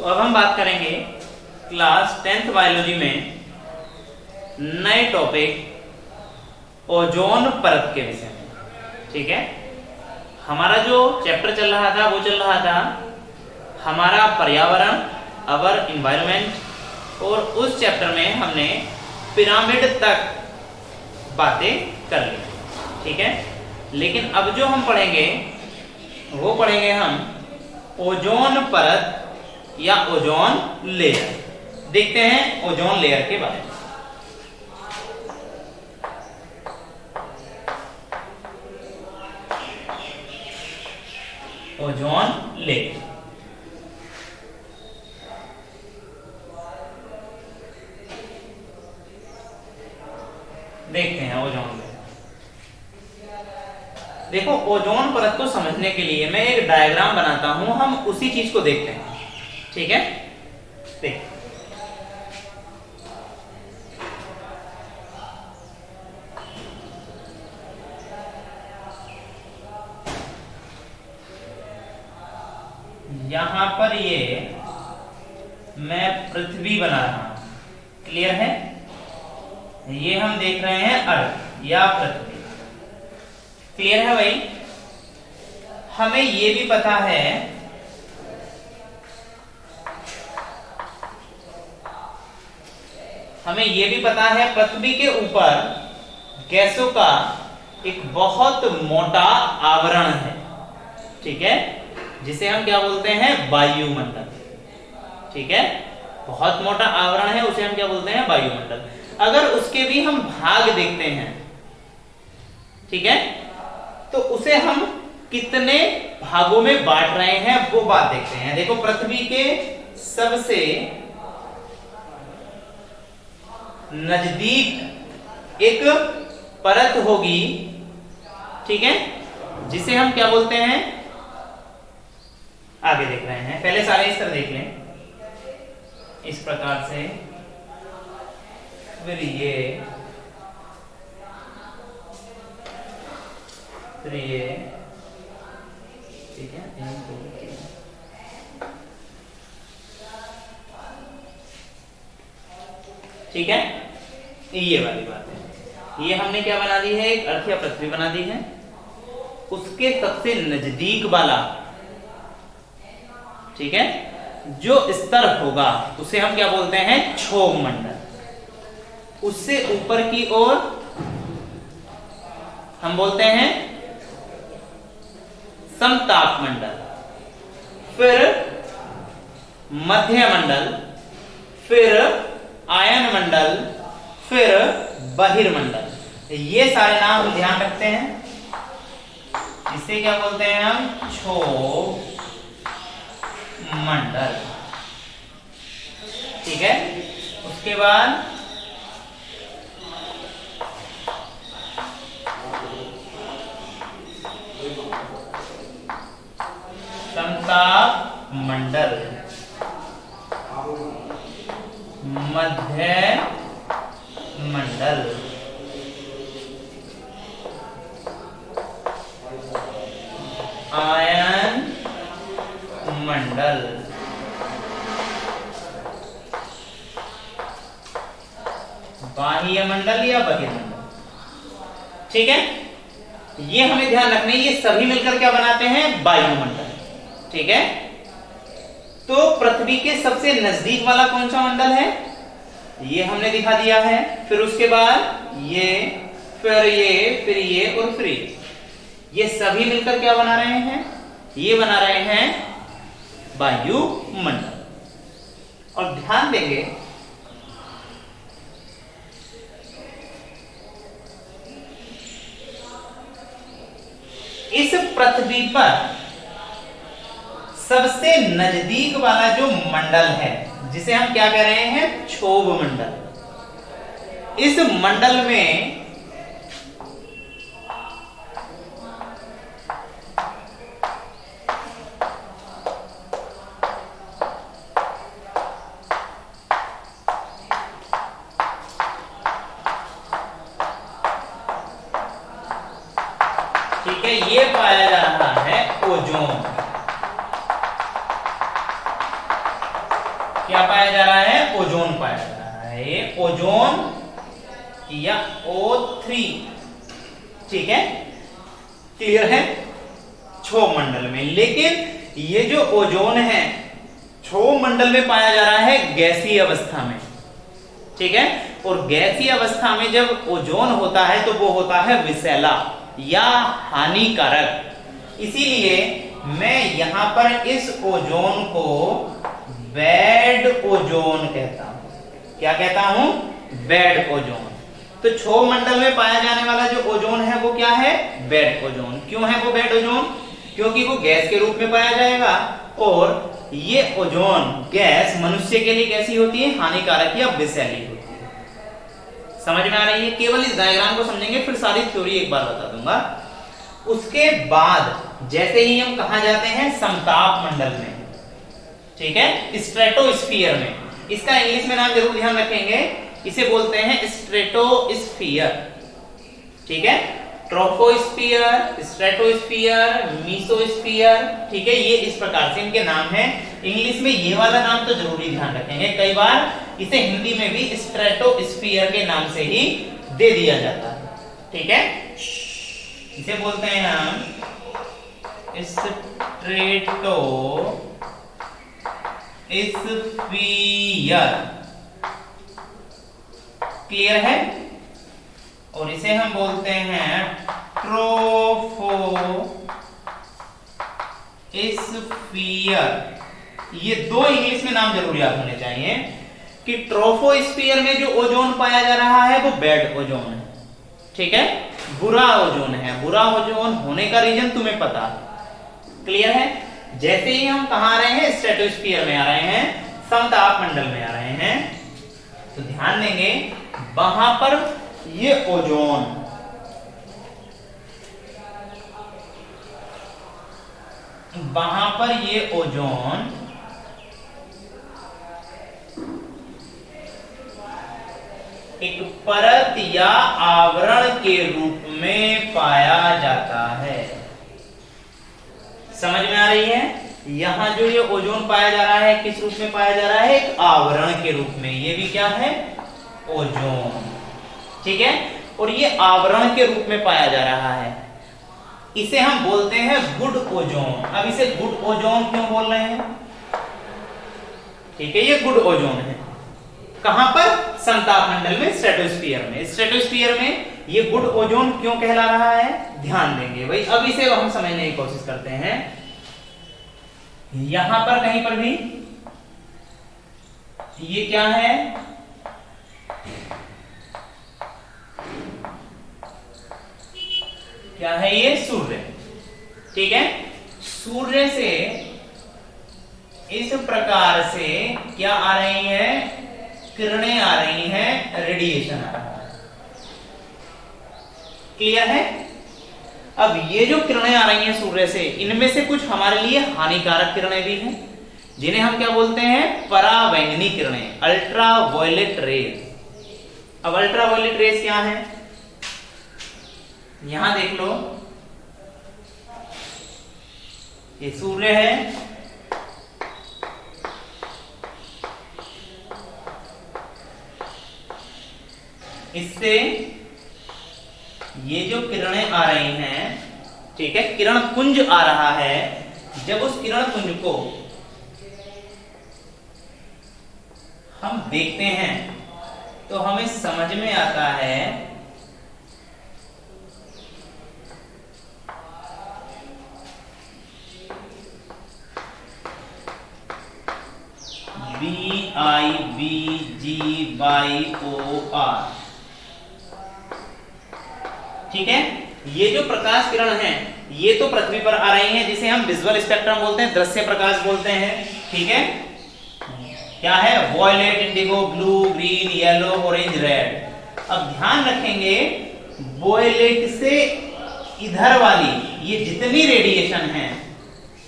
अब हम बात करेंगे क्लास 10th बायोलॉजी में नए टॉपिक ओजोन परत के विषय में। ठीक है, हमारा जो चैप्टर चल रहा था वो चल रहा था हमारा पर्यावरण, अवर इन्वायरमेंट, और उस चैप्टर में हमने पिरामिड तक बातें कर ली। ठीक है, लेकिन अब जो हम पढ़ेंगे वो पढ़ेंगे हम ओजोन परत या ओजोन लेयर। देखते हैं ओजोन लेयर के बारे में। ओजोन लेयर देखते हैं। ओजोन लेयर देखो, ओजोन परत को समझने के लिए मैं एक डायग्राम बनाता हूं, हम उसी चीज को देखते हैं। ठीक है, देख यहां पर ये मैं पृथ्वी बना रहा हूं, क्लियर है। ये हम देख रहे हैं अर्थ या पृथ्वी, क्लियर है भाई। हमें ये भी पता है पृथ्वी के ऊपर गैसों का एक बहुत मोटा आवरण है। ठीक है, जिसे हम क्या बोलते हैं, वायुमंडल। ठीक है, बहुत मोटा आवरण है, उसे हम क्या बोलते हैं, वायुमंडल। अगर उसके भी हम भाग देखते हैं, ठीक है, तो उसे हम कितने भागों में बांट रहे हैं वो बात देखते हैं। देखो, पृथ्वी के सबसे नजदीक एक परत होगी, ठीक है, जिसे हम क्या बोलते हैं, आगे देख रहे हैं, पहले सारे इस तरह देख लें, इस प्रकार से, फिर ये, फिर ये, ठीक है, ठीक है, ये वाली बात है। ये हमने क्या बना दी है, एक अर्थ या पृथ्वी बना दी है। उसके सबसे नजदीक वाला, ठीक है, जो स्तर होगा उसे हम क्या बोलते हैं, क्षोभ मंडल। उससे ऊपर की ओर हम बोलते हैं समताप मंडल, फिर मध्य मंडल, फिर आयन मंडल, फिर बहिर्मंडल। ये सारे नाम ध्यान रखते हैं। इसे क्या बोलते हैं हम, क्षोभ मंडल। ठीक है, उसके बाद समताप मंडल, मध्य मंडल, आयन मंडल, बाह्य मंडल या बहिर्मंडल। ठीक है, ये हमें ध्यान रखना है, ये सभी मिलकर क्या बनाते हैं, वायुमंडल। ठीक है, तो पृथ्वी के सबसे नजदीक वाला कौन सा मंडल है, ये हमने दिखा दिया है। फिर उसके बाद ये, फिर ये, फिर ये और फिर ये सभी मिलकर क्या बना रहे हैं, ये बना रहे हैं वायुमंडल। और ध्यान देंगे, इस पृथ्वी पर सबसे नजदीक वाला जो मंडल है, जिसे हम क्या कह रहे हैं, क्षोभ मंडल। इस मंडल में ठीक है, ये पाया जा रहा है ओजोन। क्या पाया जा रहा है? ओजोन पाया जा रहा है, ये ओजोन या O3, ठीक है, क्लियर है, क्षोभ मंडल में। लेकिन ये जो ओजोन है क्षोभ मंडल में पाया जा रहा है गैसीय अवस्था में, ठीक है, और गैसीय अवस्था में जब ओजोन होता है तो वो होता है विषैला या हानिकारक। इसीलिए मैं यहां पर इस ओजोन को बैड ओजोन कहता हूं। क्या कहता हूं? Bad ozone. तो क्षोभ मंडल में पाया जाने वाला जो ओजोन है वो क्या है? Bad ozone. क्यों है वो बैड ओजोन? क्योंकि वो गैस के रूप में पाया जाएगा, और ये ओजोन गैस मनुष्य के लिए कैसी होती है? हानिकारक या विषैली होती है। समझ में आ रही है? केवल इस डायग्राम को समझेंगे, फिर सारी थ्योरी एक बार बता दूंगा। उसके बाद जैसे ही हम कहा जाते हैं समताप मंडल में, ठीक है, स्ट्रेटोस्फीयर में, इसका इंग्लिश में नाम जरूर ध्यान रखेंगे, इसे बोलते हैं स्ट्रेटोस्फीयर, ठीक है, ट्रोपोस्फीयर, स्ट्रेटोस्फीयर, मीसोस्फीयर, ठीक है, ये इस प्रकार से इनके नाम हैं। इंग्लिश में ये वाला नाम तो जरूरी ध्यान रखेंगे, कई बार इसे हिंदी में भी स्ट्रेटोस्फीयर के नाम से ही दे दिया जाता है, ठीक है। इसे बोलते हैं हम स्ट्रेटोस्फीयर, क्लियर है, और इसे हम बोलते हैं ट्रोपोस्फीयर। ये दो इंग्लिश में नाम जरूर याद होने चाहिए कि ट्रोपोस्फीयर में जो ओजोन पाया जा रहा है वो बैड ओजोन है, ठीक है, बुरा ओजोन है। बुरा ओजोन होने का रीजन तुम्हें पता, क्लियर है। जैसे ही हम कहां आ रहे हैं? स्ट्रेटोस्फीयर में आ रहे हैं, समताप मंडल में आ रहे हैं, तो ध्यान देंगे वहां पर ये ओजोन, वहां पर ये ओजोन एक परत या आवरण के रूप में पाया जाता है। समझ में आ रही है? यहां जो ये ओजोन पाया जा रहा है किस रूप में पाया जा रहा है? एक आवरण के रूप में। ये भी क्या है? ओजोन, ठीक है, और ये आवरण के रूप में पाया जा रहा है। इसे हम बोलते हैं गुड ओजोन। अब इसे गुड ओजोन क्यों बोल रहे हैं? ठीक है, ये गुड ओजोन है। कहां पर? समताप मंडल में, स्ट्रेटोस्फीयर में। स्ट्रेटोस्फीयर में ये गुड ओजोन क्यों कहला रहा है? ध्यान देंगे भाई। अब इसे हम समझने की कोशिश करते हैं। यहां पर कहीं पर भी ये क्या है? क्या है ये? सूर्य, ठीक है। सूर्य से इस प्रकार से क्या आ रही है? किरणें आ रही हैं, रेडिएशन आ रहा है, क्लियर है। अब ये जो किरणें आ रही हैं सूर्य से, इनमें से कुछ हमारे लिए हानिकारक किरणें भी हैं, जिन्हें हम क्या बोलते हैं? परावैंगनी किरणें, अल्ट्रावायलेट रेज। अब अल्ट्रावायलेट रेज क्या है? यहां देख लो, ये सूर्य है, इससे ये जो किरणें आ रही हैं, ठीक है, किरण पुंज आ रहा है। जब उस किरण पुंज को हम देखते हैं तो हमें समझ में आता है BIBGYOR, ठीक है। ये जो प्रकाश किरण है ये तो पृथ्वी पर आ रही हैं, जिसे हम विजुअल स्पेक्ट्रम बोलते हैं, दृश्य प्रकाश बोलते हैं, ठीक है। क्या है? Violet, indigo, blue, green, yellow, orange, red. अब ध्यान रखेंगे, वॉयलेट से इधर वाली ये जितनी रेडिएशन है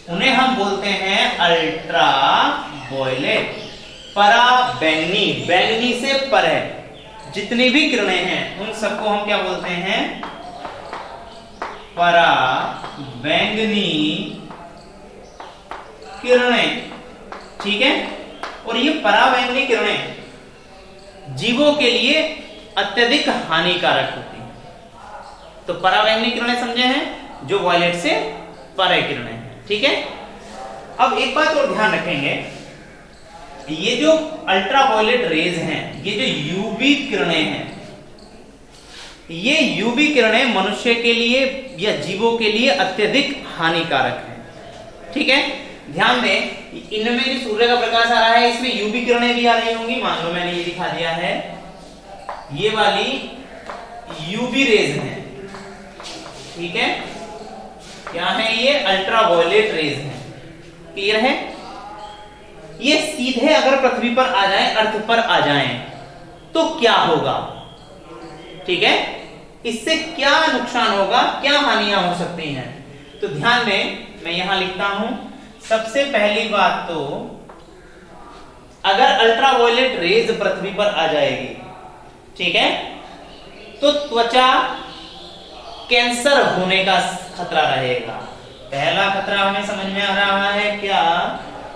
उन्हें हम बोलते हैं अल्ट्रा वॉयलेट। पराबैंगनी, बैंगनी से परे जितनी भी किरणें हैं उन सबको हम क्या बोलते हैं? पराबैंगनी किरणें, ठीक है। और ये पराबैंगनी किरणें जीवों के लिए अत्यधिक हानिकारक होती हैं। तो पराबैंगनी किरणें समझे हैं, जो वॉयलेट से परे किरणें हैं। ठीक है, अब एक बात और ध्यान रखेंगे, ये जो अल्ट्रावायलेट रेज हैं, ये जो यूवी किरणें हैं, ये यूवी किरणें मनुष्य के लिए या जीवों के लिए अत्यधिक हानिकारक हैं। ठीक है, ध्यान दें, इनमें जो सूर्य का प्रकाश आ रहा है इसमें यूवी किरणें भी आ रही होंगी। मान लो मैंने ये दिखा दिया है, ये वाली यूवी रेज है। ठीक है, क्या है ये? अल्ट्रावायलेट रेज है। क्लियर है? ये सीधे अगर पृथ्वी पर आ जाए, अर्थ पर आ जाए, तो क्या होगा? ठीक है, इससे क्या नुकसान होगा, क्या हानियां हो सकती हैं? तो ध्यान दें, मैं यहां लिखता हूं, सबसे पहली बात तो अगर अल्ट्रावायलेट रेज पृथ्वी पर आ जाएगी, ठीक है, तो त्वचा कैंसर होने का खतरा रहेगा। पहला खतरा हमें समझ में आ रहा है क्या,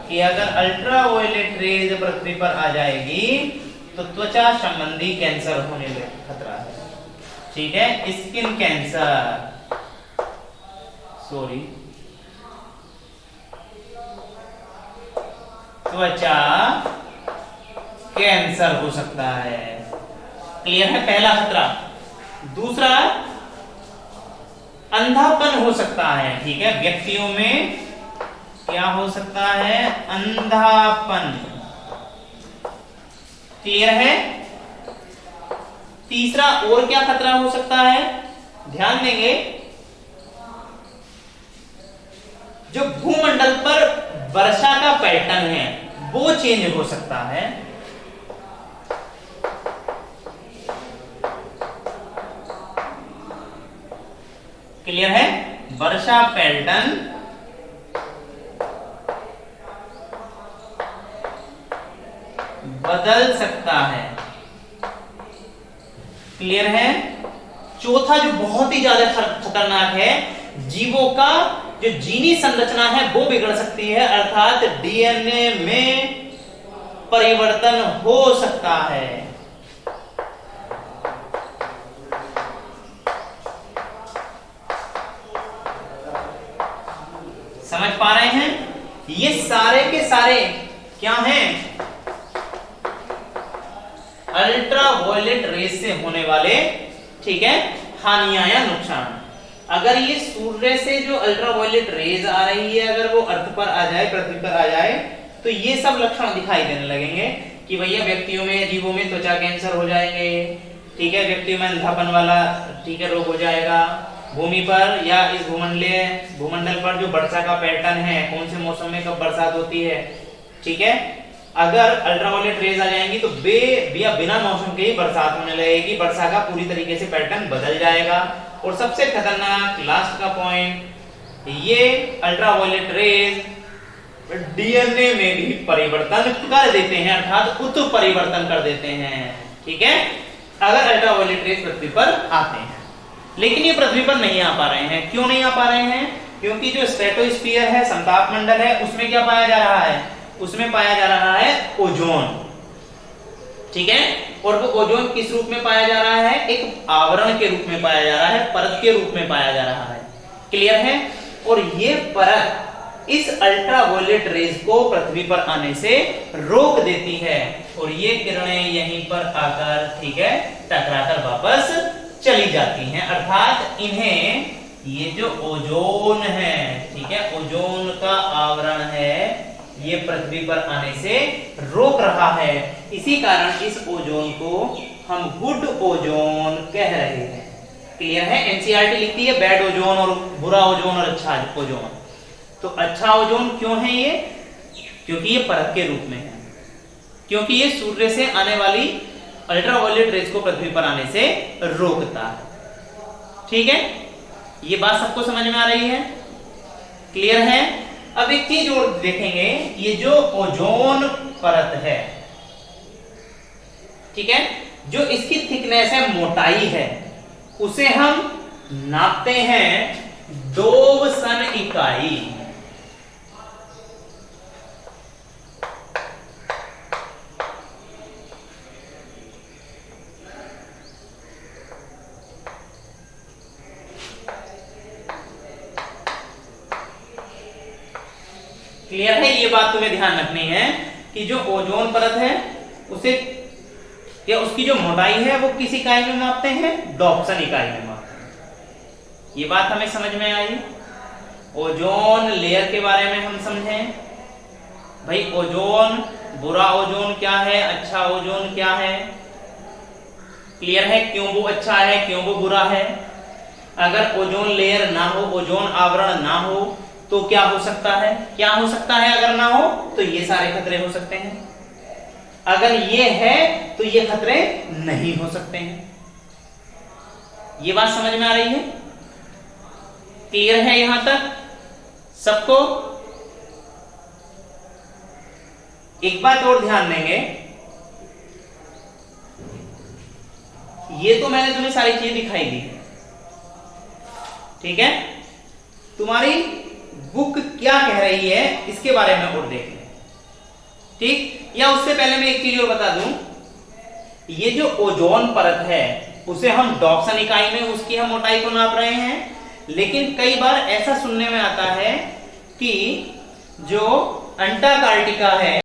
कि अगर अल्ट्रावायलेट रेज पृथ्वी पर आ जाएगी तो त्वचा संबंधी कैंसर होने का खतरा है। ठीक है, स्किन कैंसर, सॉरी, त्वचा कैंसर हो सकता है। क्लियर है? पहला खतरा। दूसरा, अंधापन हो सकता है। ठीक है, व्यक्तियों में क्या हो सकता है? अंधापन। क्लियर है? तीसरा और क्या खतरा हो सकता है? ध्यान देंगे, जो भूमंडल पर वर्षा का पैटर्न है वो चेंज हो सकता है। क्लियर है? वर्षा पैटर्न बदल सकता है। क्लियर है? चौथा जो बहुत ही ज्यादा खतरनाक है, जीवों का जो जीनी संरचना है वो बिगड़ सकती है, अर्थात डीएनए में परिवर्तन हो सकता है। समझ पा रहे हैं? ये सारे के सारे क्या हैं? अल्ट्रावायलेट रेज से होने वाले, ठीक है, हानियां या नुकसान। अगर ये सूर्य से जो अल्ट्रावायलेट रेज आ रही है, अगर वो अर्थ पर आ जाए, पृथ्वी पर आ जाए, तो ये सब लक्षण दिखाई देने लगेंगे कि भैया व्यक्तियों में, जीवों में त्वचा कैंसर हो जाएंगे। ठीक है, व्यक्तियों में अंधापन वाला, ठीक है, रोग हो जाएगा। भूमि पर या इस भूमंडल पर जो वर्षा का पैटर्न है, कौन से मौसम में कब बरसात होती है, ठीक है, अगर अल्ट्रावायलेट रेज आ जाएंगी तो बिना मौसम के ही बरसात होने लगेगी, वर्षा का पूरी तरीके से पैटर्न बदल जाएगा। और सबसे खतरनाक लास्ट का पॉइंट, ये अल्ट्रावायलेट रेज डीएनए में भी परिवर्तन कर देते हैं, अर्थात उत्परिवर्तन कर देते हैं। ठीक है, अगर अल्ट्रावायलेट रेज पृथ्वी पर आते हैं, लेकिन ये पृथ्वी पर नहीं आ पा रहे हैं। क्यों नहीं आ पा रहे हैं? क्योंकि जो स्ट्रेटोस्फीयर है, समताप मंडल है, उसमें क्या पाया जा रहा है? उसमें पाया जा रहा है ओजोन। ठीक है, और वो ओजोन किस रूप में पाया जा रहा है? एक आवरण के रूप में पाया जा रहा है, परत के रूप में पाया जा रहा है। क्लियर है? और ये परत इस अल्ट्रावायलेट रेज को पृथ्वी पर आने से रोक देती है, और ये किरणें यहीं पर आकर, ठीक है, टकराकर वापस चली जाती हैं। अर्थात इन्हें, ये जो ओजोन है, ठीक है, ओजोन का आवरण है, ये पृथ्वी पर आने से रोक रहा है। इसी कारण इस ओजोन को हम गुड ओजोन कह रहे हैं। क्लियर है? एनसीईआरटी लिखती है बैड ओजोन और बुरा ओजोन और अच्छा ओजोन। तो अच्छा ओजोन क्यों है ये? क्योंकि ये परत के रूप में है, क्योंकि ये सूर्य से आने वाली अल्ट्रावायलेट रेज को पृथ्वी पर आने से रोकता है। ठीक है, ये बात सबको समझ में आ रही है? क्लियर है? अब एक चीज और देखेंगे, ये जो ओजोन परत है, ठीक है, जो इसकी थिकनेस है, मोटाई है, उसे हम नापते हैं डोवसन इकाई। क्लियर है? ये बात तुम्हें ध्यान रखनी है कि जो ओजोन परत है उसे या उसकी जो मोटाई है वो किस इकाई में मापते हैं? डॉप्सन इकाई में मापते हैं। ये बात हमें समझ में आई। ओजोन लेयर के बारे में हम समझें। भाई ओजोन, बुरा ओजोन क्या है, अच्छा ओजोन क्या है? क्लियर है? क्यों वो अच्छा है, क्यों वो बुरा है? अगर ओजोन लेयर ना हो, ओजोन आवरण ना हो तो क्या हो सकता है? क्या हो सकता है अगर ना हो? तो ये सारे खतरे हो सकते हैं। अगर ये है तो ये खतरे नहीं हो सकते हैं। ये बात समझ में आ रही है? क्लियर है यहां तक सबको? एक बात और ध्यान देंगे, ये तो मैंने तुम्हें सारी चीजें दिखाई दी, ठीक है? तुम्हारी बुक क्या कह रही है इसके बारे में और देख लें, ठीक? या उससे पहले मैं एक चीज और बता दूं, ये जो ओजोन परत है उसे हम डॉप्सन इकाई में उसकी हम मोटाई को नाप रहे हैं, लेकिन कई बार ऐसा सुनने में आता है कि जो अंटार्कटिका है